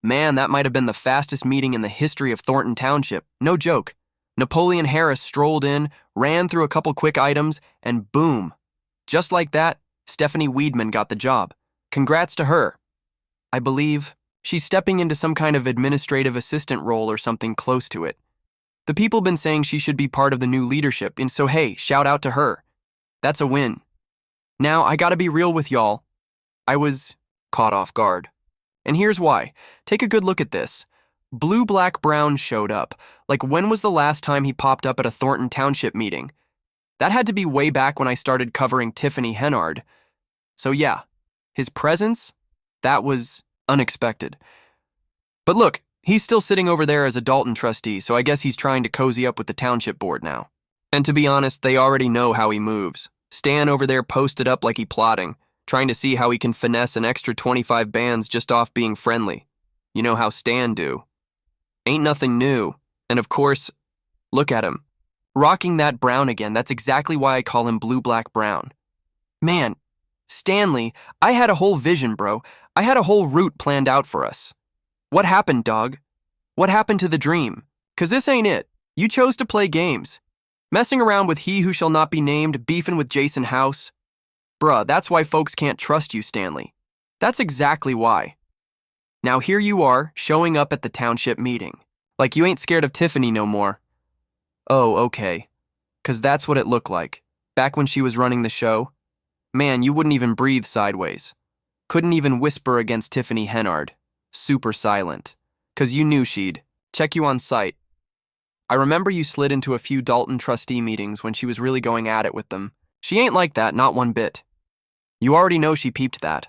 Man, that might have been the fastest meeting in the history of Thornton Township. No joke. Napoleon Harris strolled in, ran through a couple quick items, and boom. Just like that, Stephanie Weedman got the job. Congrats to her. I believe she's stepping into some kind of administrative assistant role or something close to it. The people been saying she should be part of the new leadership, and so hey, shout out to her. That's a win. Now, I gotta be real with y'all. I was caught off guard. And here's why. Take a good look at this. Blue Black Brown showed up. Like, when was the last time he popped up at a Thornton Township meeting? That had to be way back when I started covering Tiffany Henyard. So yeah, his presence, that was unexpected. But look, he's still sitting over there as a Dalton trustee, so I guess he's trying to cozy up with the township board now. And to be honest, they already know how he moves. Stan over there posted up like he plotting, trying to see how he can finesse an extra 25 bands just off being friendly. You know how Stan do. Ain't nothing new. And of course, look at him. Rocking that brown again, that's exactly why I call him Blue Black Brown. Man, Stanley, I had a whole vision, bro. I had a whole route planned out for us. What happened, dog? What happened to the dream? 'Cause this ain't it. You chose to play games. Messing around with he who shall not be named, beefing with Jason House. Bruh, that's why folks can't trust you, Stanley. That's exactly why. Now here you are, showing up at the township meeting. Like you ain't scared of Tiffany no more. Oh, okay. 'Cause that's what it looked like. Back when she was running the show. Man, you wouldn't even breathe sideways. Couldn't even whisper against Tiffany Henyard. Super silent. 'Cause you knew she'd check you on sight. I remember you slid into a few Dalton trustee meetings when she was really going at it with them. She ain't like that, not one bit. You already know she peeped that.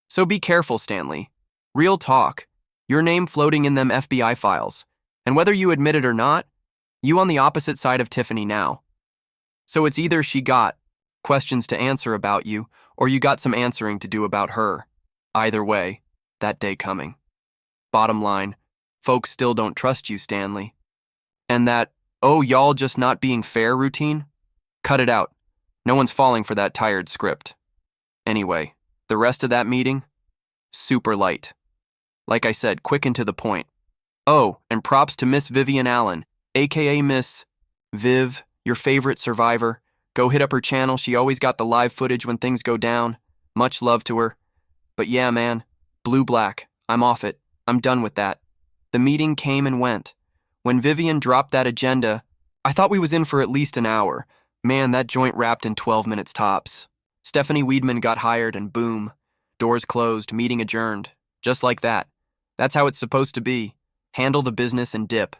So be careful, Stanley. Real talk. Your name floating in them FBI files. And whether you admit it or not, you on the opposite side of Tiffany now. So it's either she got questions to answer about you, or you got some answering to do about her. Either way, that day coming. Bottom line, folks still don't trust you, Stanley. And that, oh, y'all just not being fair routine? Cut it out. No one's falling for that tired script. Anyway, the rest of that meeting? Super light. Like I said, quick and to the point. Oh, and props to Miss Vivian Allen, aka Miss Viv, your favorite survivor. Go hit up her channel, she always got the live footage when things go down. Much love to her. But yeah, man, Blue Black, I'm off it. I'm done with that. The meeting came and went. When Vivian dropped that agenda, I thought we was in for at least an hour. Man, that joint wrapped in 12 minutes tops. Stephanie Weedman got hired and boom. Doors closed, meeting adjourned. Just like that. That's how it's supposed to be. Handle the business and dip.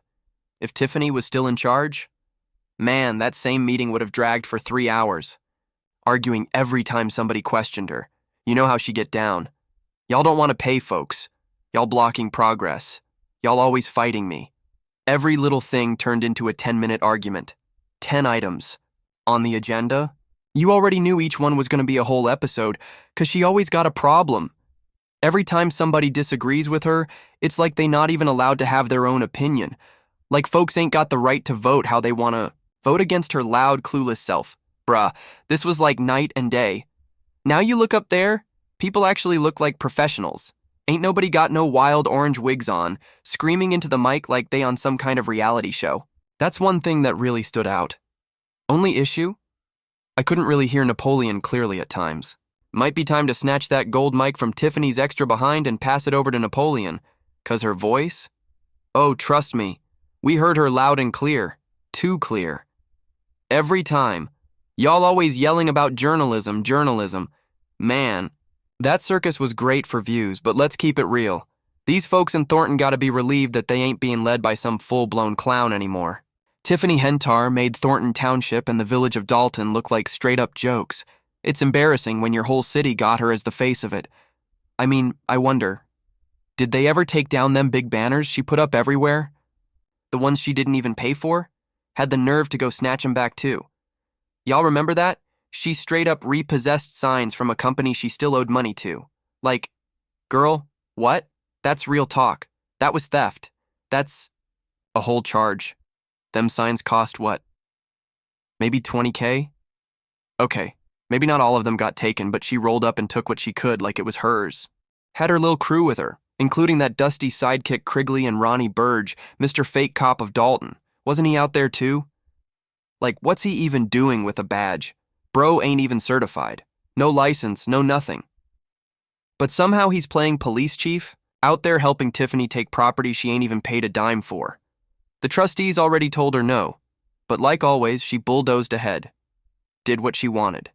If Tiffany was still in charge, man, that same meeting would have dragged for 3 hours. Arguing every time somebody questioned her. You know how she get down. Y'all don't want to pay folks. Y'all blocking progress. Y'all always fighting me. Every little thing turned into a 10-minute argument. 10 items. On the agenda? You already knew each one was going to be a whole episode, 'cause she always got a problem. Every time somebody disagrees with her, it's like they not even allowed to have their own opinion. Like folks ain't got the right to vote how they want to vote against her loud, clueless self. Bruh, this was like night and day. Now you look up there, people actually look like professionals. Ain't nobody got no wild orange wigs on, screaming into the mic like they on some kind of reality show. That's one thing that really stood out. Only issue? I couldn't really hear Napoleon clearly at times. Might be time to snatch that gold mic from Tiffany's extra behind and pass it over to Napoleon. 'Cause her voice? Oh, trust me. We heard her loud and clear. Too clear. Every time. Y'all always yelling about journalism. Man, that circus was great for views, but let's keep it real. These folks in Thornton gotta be relieved that they ain't being led by some full-blown clown anymore. Tiffany Henyard made Thornton Township and the village of Dalton look like straight-up jokes. It's embarrassing when your whole city got her as the face of it. I mean, I wonder, did they ever take down them big banners she put up everywhere? The ones she didn't even pay for? Had the nerve to go snatch 'em back too. Y'all remember that? She straight up repossessed signs from a company she still owed money to. Like, girl, what? That's real talk. That was theft. That's a whole charge. Them signs cost what? Maybe 20K? Okay, maybe not all of them got taken, but she rolled up and took what she could like it was hers. Had her little crew with her, including that dusty sidekick Krigley and Ronnie Burge, Mr. Fake Cop of Dalton. Wasn't he out there too? Like, what's he even doing with a badge? Bro ain't even certified. No license, no nothing. But somehow he's playing police chief, out there helping Tiffany take property she ain't even paid a dime for. The trustees already told her no, but like always, she bulldozed ahead. Did what she wanted.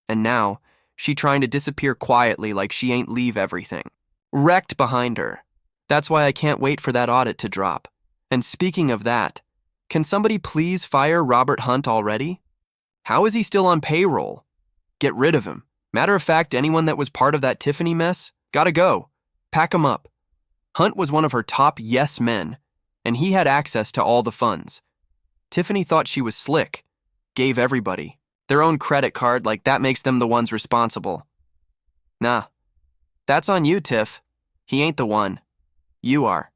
And now, she trying to disappear quietly like she ain't leave everything. Wrecked behind her. That's why I can't wait for that audit to drop. And speaking of that, can somebody please fire Robert Hunt already? How is he still on payroll? Get rid of him. Matter of fact, anyone that was part of that Tiffany mess, gotta go. Pack him up. Hunt was one of her top yes men, and he had access to all the funds. Tiffany thought she was slick. Gave everybody their own credit card like that makes them the ones responsible. Nah, that's on you, Tiff. He ain't the one. You are.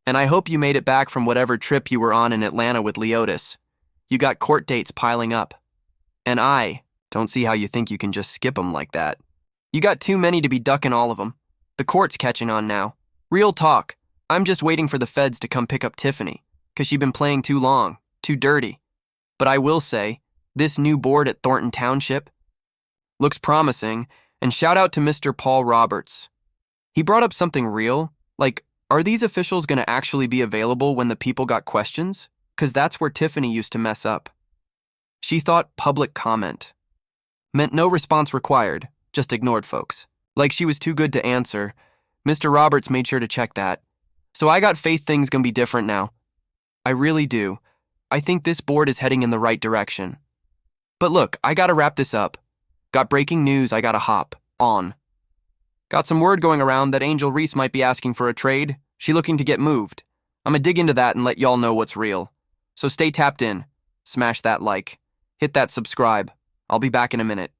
And I hope you made it back from whatever trip you were on in Atlanta with Leotis. You got court dates piling up. And I don't see how you think you can just skip them like that. You got too many to be ducking all of them. The court's catching on now. Real talk. I'm just waiting for the feds to come pick up Tiffany, 'cause she's been playing too long, too dirty. But I will say, this new board at Thornton Township looks promising, and shout out to Mr. Paul Roberts. He brought up something real, like, are these officials going to actually be available when the people got questions? 'Cause that's where Tiffany used to mess up. She thought public comment meant no response required, just ignored folks. Like she was too good to answer. Mr. Roberts made sure to check that. So I got faith things gonna be different now. I really do. I think this board is heading in the right direction. But look, I gotta wrap this up. Got breaking news I gotta hop on. Got some word going around that Angel Reese might be asking for a trade. She looking to get moved. I'ma dig into that and let y'all know what's real. So stay tapped in. Smash that like. Hit that subscribe. I'll be back in a minute.